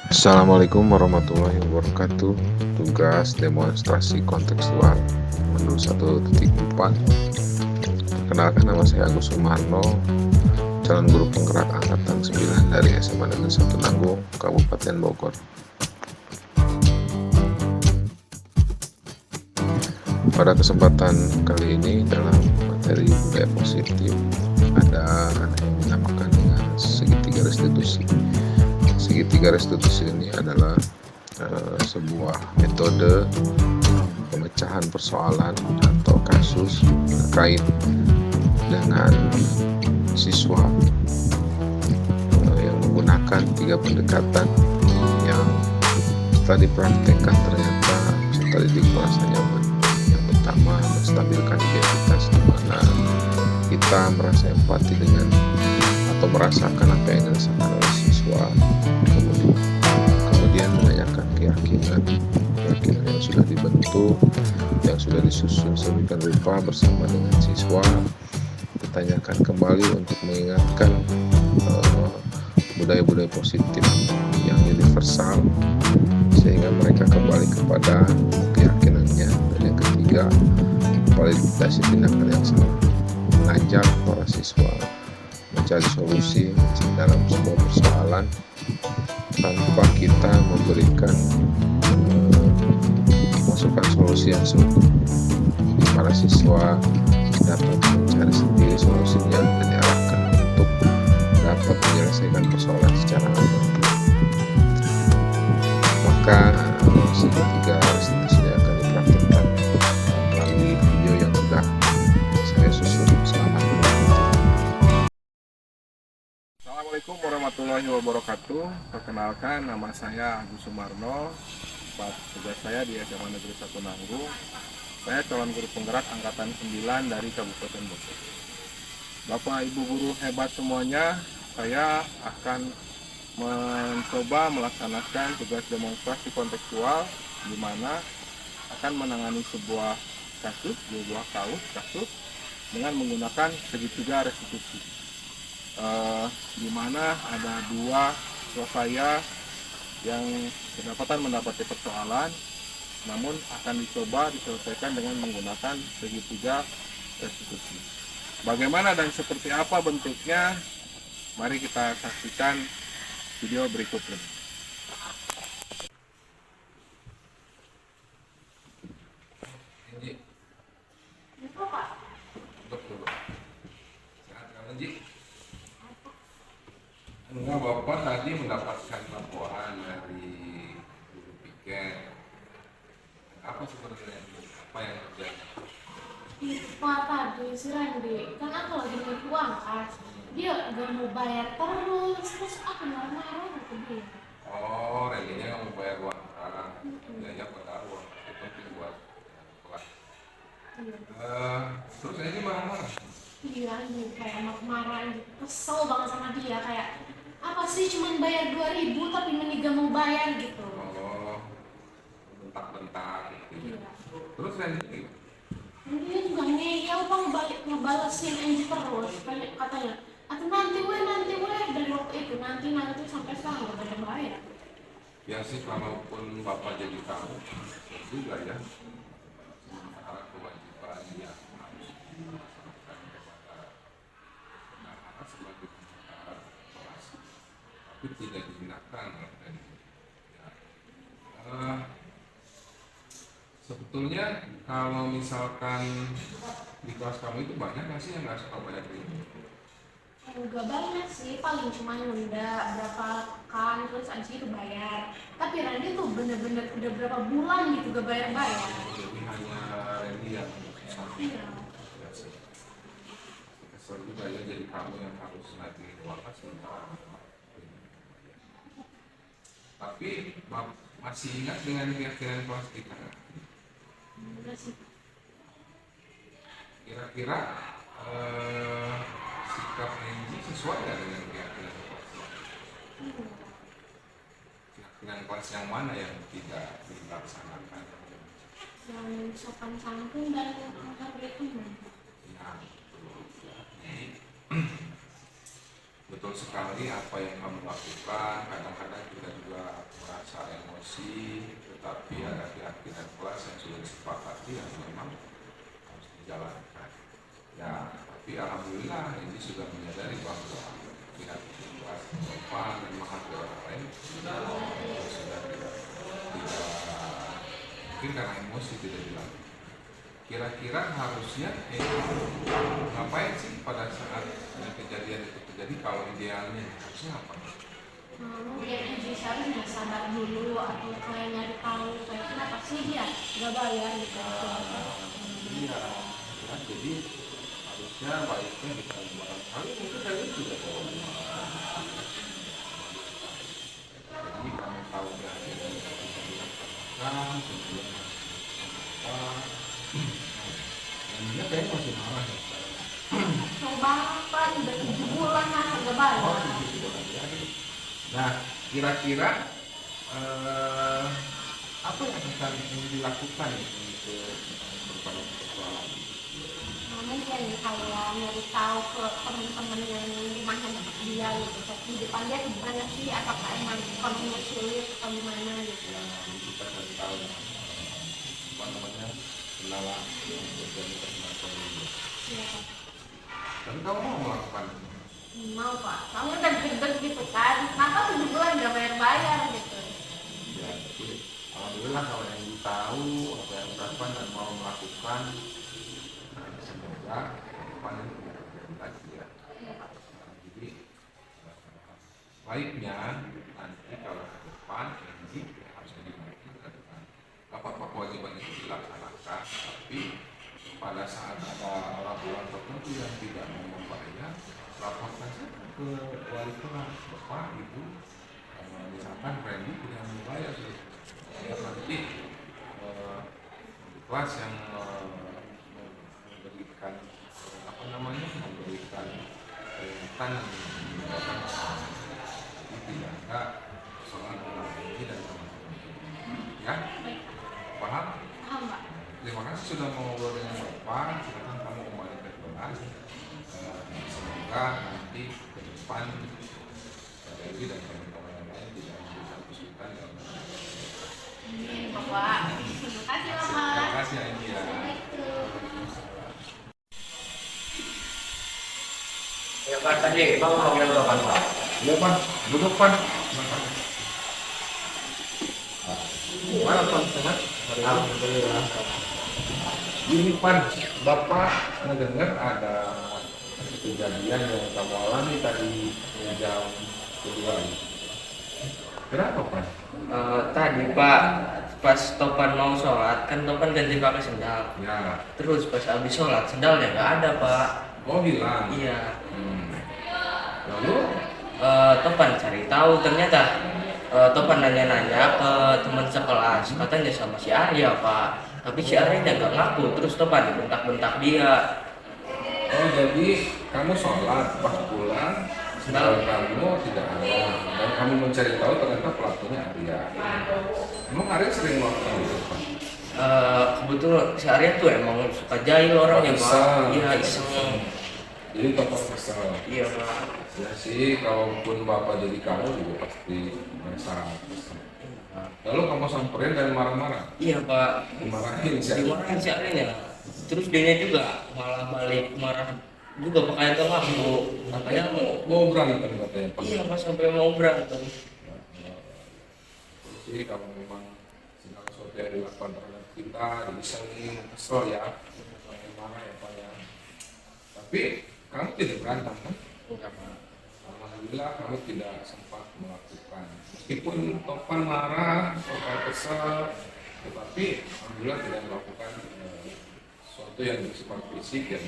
Assalamualaikum warahmatullahi wabarakatuh. Tugas demonstrasi kontekstual menu 1.4. Perkenalkan, nama saya Agus Sumarno, calon guru penggerak angkatan 9 dari SMA Negeri 1 Nanggung, Kabupaten Bogor. Pada kesempatan kali ini dalam materi budaya positif ada yang dinamakan dengan segitiga restitusi. Segitiga restitusi ini adalah sebuah metode pemecahan persoalan atau kasus terkait dengan siswa yang menggunakan 3 pendekatan yang setelah dipraktekkan ternyata peserta didik merasa nyaman. Yang pertama, menstabilkan identitas, di mana kita merasa empati dengan atau merasakan apa yang dirasakan oleh siswa. Kemudian menanyakan keyakinan yang sudah dibentuk, yang sudah disusun sedemikian rupa bersama dengan siswa. Ditanyakan kembali untuk mengingatkan budaya-budaya positif yang universal sehingga mereka kembali kepada keyakinannya. Dan yang ketiga, validasi tindakan yang salah, mengajak para siswa mencari solusi dalam sebuah persoalan tanpa kita memberikan masukan solusi yang seutuh. Jadi para siswa dapat mencari sendiri solusinya dan diarahkan untuk dapat menyelesaikan persoalan secara aman. Maka segitiga restitusi akan dipraktikkan melalui video yang sudah saya susun. Selamat menonton. Assalamualaikum warahmatullahi wabarakatuh. Perkenalkan, nama saya Agus Sumarno. Tugas saya di SMA Negeri 1 Nanggung. Saya calon guru penggerak angkatan 9 dari Kabupaten Bogor. Bapak Ibu guru hebat semuanya, saya akan mencoba melaksanakan tugas demonstrasi kontekstual di mana akan menangani sebuah kasus dengan menggunakan segitiga restitusi. Di mana ada dua siswa saya yang kedapatan mendapati persoalan, namun akan dicoba diselesaikan dengan menggunakan segitiga restitusi. Bagaimana dan seperti apa bentuknya? Mari kita saksikan video berikut ini. Enggak, Bapak tadi mendapatkan laporan dari guru piket. Apa sebenarnya? Apa yang terjadi? Pak tadi si Randy, kan aku lagi mau uang kan, dia gak mau bayar terus aku marah-marah gitu dia. Oh, Randy-nya nggak mau bayar uang sekarang. Ya, padahal uang itu penting buat kelas. Iya. Terus Randy marah-marah. Iya, dia kayak marah-marah gitu, kesel banget sama dia, kayak apa sih cuman bayar 2.000 tapi ini gak mau bayar gitu. Oh, bentak-bentak gitu. Iya. Terus Randy Dia juga ngeyel bang, ngebalesin Angie terus, kayak katanya atau nanti weh dari waktu itu nanti sampai sekarang gak ada bayar. ya sih, kalaupun Bapak jadi tahu juga ya, sementara kewajiban yang harus dilaksanakan kepada anak-anak sebagai pembuka kelas, tapi tidak digunakan oleh Randy. Ya. Sebetulnya kalau misalkan di kelas kamu itu banyak nggak sih yang nggak suka bayar ini? Enggak banyak sih, paling cuma nunda berapa kan terus abis itu bayar. Tapi Randy tuh bener-bener udah berapa bulan gitu gak bayar-bayar. Jadi hanya Randy yang susah. Iya. Ya sih. Kesel juga ya, jadi kamu yang harus nagih uang kan sementara. Tapi masih ingat dengan keyakinan kelas kita nggak? Enggak sih. Kira-kira sikap Angie sesuai nggak dengan keyakinan kelas? Keyakinan kelas yang mana yang tidak dilaksanakan? Yang sopan santun dan menghargai teman. Ya, betul sekali apa yang kamu lakukan. Kadang-kadang kita juga ya memang harus dijalankan. Ya, tapi alhamdulillah ini sudah menyadari bahwa pihak kelas Topan dan mahasiswa yang lain sudah tidak mungkin karena emosi tidak dilakukan. Kira-kira harusnya ngapain sih pada saat kejadian itu terjadi? Kalau idealnya harusnya apa? Mungkin bisa harusnya sabar dulu atau kayak nyari tahu kayak kenapa sih dia nggak bayar gitu. Iya, ya, jadi harusnya baiknya kita barangkali mungkin saya juga tahu. Jadi kami tahu dari yang bisa dilakukan, kemudian apa, dan dia kayaknya masih marah ya sekarang. Coba apa udah 7 bulan masa nggak bayar. Oh, itu sudah terjadi. Nah, kira-kira apa yang akan dilakukan untuk berbagai persoalan? Mungkin kayak nyari tahu ke teman-teman yang rumahnya dekat dia gitu. Di depan dia gimana sih? Apakah emang kondisinya sulit atau gimana gitu? Yang kita cari tahu apa namanya kendala yang terjadi kesempatan ini. Iya Pak. Dan kamu mau melakukan? Mau Pak. Kamu udah gede gitu kan? Kenapa 7 bulan nggak bayar gitu? Ya, tapi alhamdulillah kalau yang tahu apa yang dilakukan dan mau melakukan, nah, semoga depan ini tidak terjadi lagi ya. Jadi baiknya nanti kalau ke depan ini harus dilakukan apa kewajiban itu dilaksanakan, tapi pada saat ada orang-orang tertentu yang tidak mau membayar, laporkan saja ke wali kelas, bapak ibu, misalkan Randy tidak membayar, ya nanti kelas yang memberikan apa namanya memberikan peringatan menyebabkan tidak ada soal ini dan teman-teman ya. Paham? Paham Pak. Terima kasih sudah mau ngobrol dengan Bapak. Silakan kamu kembali ke kelas. Semoga nanti ke depan Dewi dan teman-teman yang lain tidak memberikan kesulitan dalam Amin Bapak. Terima kasih Bapak. Terima kasih ya India. Ya Pak, tadi Bang mau ngomongin apa Pak? Iya Pak, duduk Pak. Silakan. Gimana Pak, sehat? Alhamdulillah. Ini Pak, Bapak mendengar ada kejadian yang kamu alami tadi jam kedua. Kenapa Pak? Tadi Pak, pas Topan mau sholat, kan Topan ganti pakai sendal. Ya, Terus pas habis sholat, sendalnya nggak ada Pak. oh hilang. Iya. Lalu? Topan cari tahu, ternyata Topan nanya-nanya ke teman sekelas, katanya sama si Arya Pak. Tapi si Arya nggak ngaku, terus Topan bentak-bentak dia. Oh jadi kamu sholat pas pulang sendal kamu tidak ada dan kamu mencari tahu ternyata pelakunya Arya. Emang Arya sering melakukan itu Pak? Kebetulan si Arya tuh emang suka jahil orangnya Pak. Iseng. Iya iseng. Jadi Topan kesel. Iya Pak. Ya sih, kalaupun Bapak jadi kamu juga pasti merasa kesel. Lalu kamu samperin dan marah-marah? Iya Pak. Dimarahin sih. Dimarahin si Arya. Terus dia juga malah balik marah juga pakai itu ngaku. Katanya Mau berantem katanya Pak? iya Pak, sampai mau berantem. Jadi kalau memang segala sesuatu yang dilakukan terhadap kita disengin, kesel ya, marah ya Pak ya. Tapi kamu tidak berantem kan? Enggak Pak. Alhamdulillah kamu tidak sempat melakukan. Meskipun Topan marah, Topan kesal, tetapi alhamdulillah tidak melakukan sesuatu yang bersifat fisik yang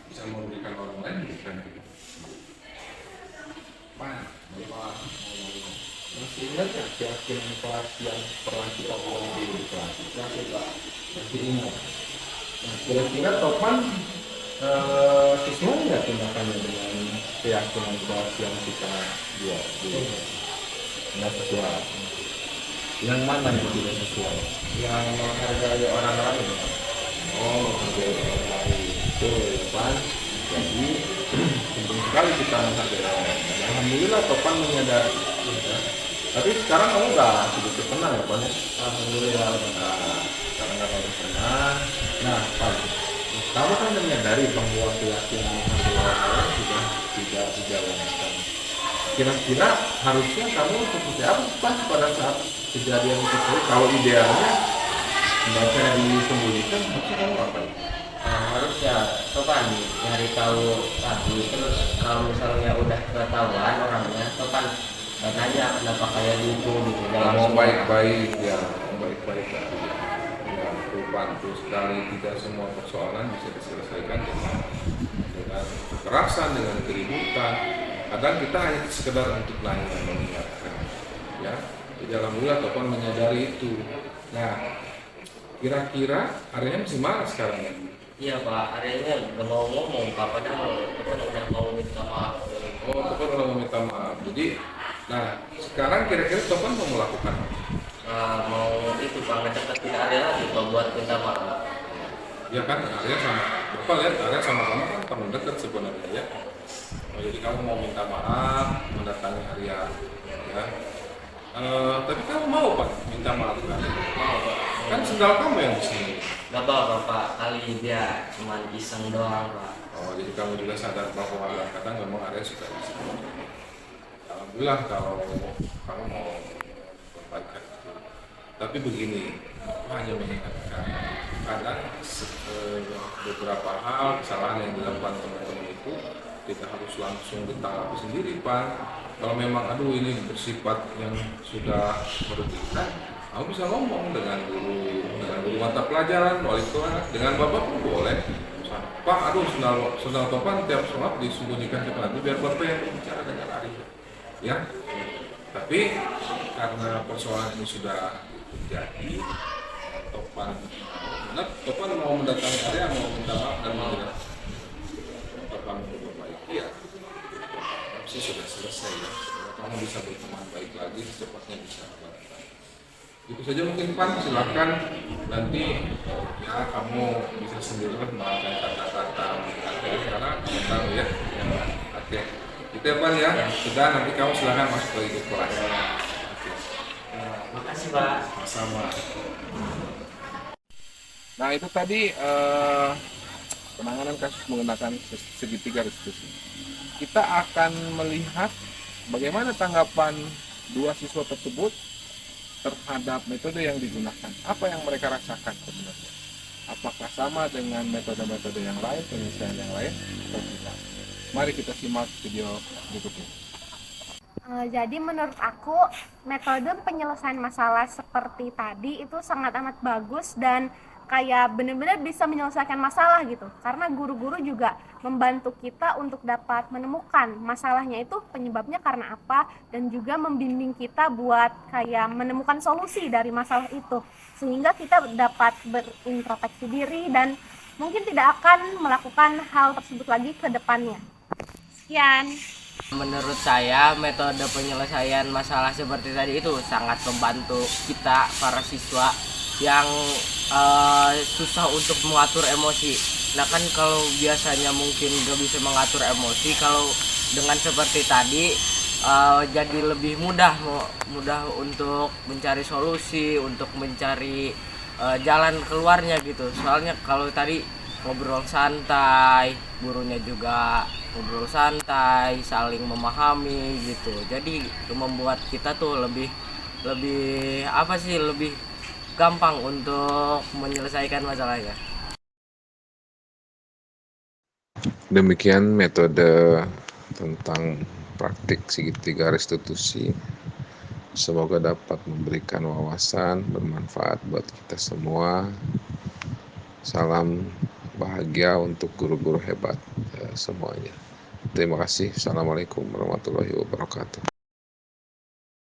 bisa memberikan orang lain memberikan kita. Pan, Bapak masih ingat ya keyakinan kelas yang pernah kita buat di kelas? Masih ingat. Nah, kira-kira Topan sesuai nggak tindakannya dengan keyakinan kelas yang kita buat? Nggak sesuai. Yang mana yang tidak sesuai? Yang menghargai orang lain. Oh, menghargai orang lain. Betul, Pan. Jadi penting sekali kita menghargai orang lain. Alhamdulillah Topan menyadari. Tapi sekarang kamu udah sedikit tenang ya Pan? Alhamdulillah. Nah, sekarang tanggal lalu pernah. Nah, Pak, kamu kan menyadari bahwa keyakinan orang sudah tidak dijalankan. Kira-kira harusnya kamu seperti apa Pak pada saat kejadian itu? Kalau idealnya membacanya disembunyikan, harusnya kamu ngapain? Harusnya topan nyari tahu lagi, terus kalau misalnya udah ketahuan orangnya topan nanya kenapa kayak gitu gitu, jangan Mau semua baik-baik ya, baik-baik tadi ya. Ya, aku bantu sekali, tidak semua persoalan bisa diselesaikan dengan kekerasan, dengan keributan. Kadang kita hanya sekedar untuk nanya dan mengingatkan. Ya, jadi alhamdulillah Topan menyadari itu. Nah, kira-kira Aryanya masih marah sekarang ya? Iya Pak, akhirnya udah mau ngomong Pak, padahal topan udah mau minta maaf. Oh, Topan udah meminta maaf. Jadi, nah sekarang kira-kira Topan mau melakukan apa? Mau itu Pak, ngedeketin Arya lagi Pak buat minta maaf. Ya kan, Arya sama Bapak lihat Arya sama kamu kan teman dekat sebenarnya ya. Oh, jadi kamu mau minta maaf, mendatangi Arya, ya. Tapi kamu mau Pak minta maaf kan? Mau Pak. Kan sendal kamu yang di sini. Gak apa-apa Pak, kali dia cuman iseng doang Pak. Oh, jadi kamu juga sadar bahwa kadang memang Arya suka di sini. Alhamdulillah kalau kamu mau perbaikan itu. Tapi begini, aku hanya mengingatkan kadang beberapa hal kesalahan yang dilakukan teman-teman itu tidak harus langsung ditanggapi sendiri Pak. Kalau memang aduh ini bersifat yang sudah merugikan, kamu bisa ngomong dengan guru mata pelajaran, wali kelas, dengan bapak pun boleh. Pak, aduh sendal Topan tiap sholat disembunyikan ke nanti biar bapak yang berbicara dengan Arya. Ya, tapi karena persoalan ini sudah terjadi, Topan mau mendatangi Arya, mau minta maaf dan mau Topan memperbaiki ya. Tapi sudah selesai ya. Kamu bisa berteman baik lagi secepatnya bisa. Itu saja mungkin Pan, silakan nanti ya kamu bisa sendiri menggunakan kata-kata karena kamu tahu ya. Oke, itu ya Pan ya. Sudah, nanti kamu silakan masuk ke itu kelas. Oke. Makasih Pak. Sama. Nah itu tadi penanganan kasus menggunakan segitiga restitusi. Kita akan melihat bagaimana tanggapan dua siswa tersebut terhadap metode yang digunakan. Apa yang mereka rasakan sebenarnya? Apakah sama dengan metode-metode yang lain, penyelesaian yang lain, atau tidak? Mari kita simak video berikutnya. Jadi menurut aku metode penyelesaian masalah seperti tadi itu sangat amat bagus dan kayak benar-benar bisa menyelesaikan masalah gitu. Karena guru-guru juga membantu kita untuk dapat menemukan masalahnya itu penyebabnya karena apa dan juga membimbing kita buat kayak menemukan solusi dari masalah itu. Sehingga kita dapat berintrospeksi diri dan mungkin tidak akan melakukan hal tersebut lagi ke depannya. Sekian. Menurut saya metode penyelesaian masalah seperti tadi itu sangat membantu kita para siswa yang susah untuk mengatur emosi. Nah kan kalau biasanya mungkin gak bisa mengatur emosi, kalau dengan seperti tadi jadi lebih mudah untuk mencari solusi, untuk mencari jalan keluarnya gitu. Soalnya kalau tadi ngobrol santai, gurunya juga ngobrol santai, saling memahami gitu. Jadi membuat kita tuh lebih gampang untuk menyelesaikan masalahnya. Demikian metode tentang praktik segitiga restitusi. Semoga dapat memberikan wawasan bermanfaat buat kita semua. Salam bahagia untuk guru-guru hebat semuanya. Terima kasih. Assalamualaikum warahmatullahi wabarakatuh.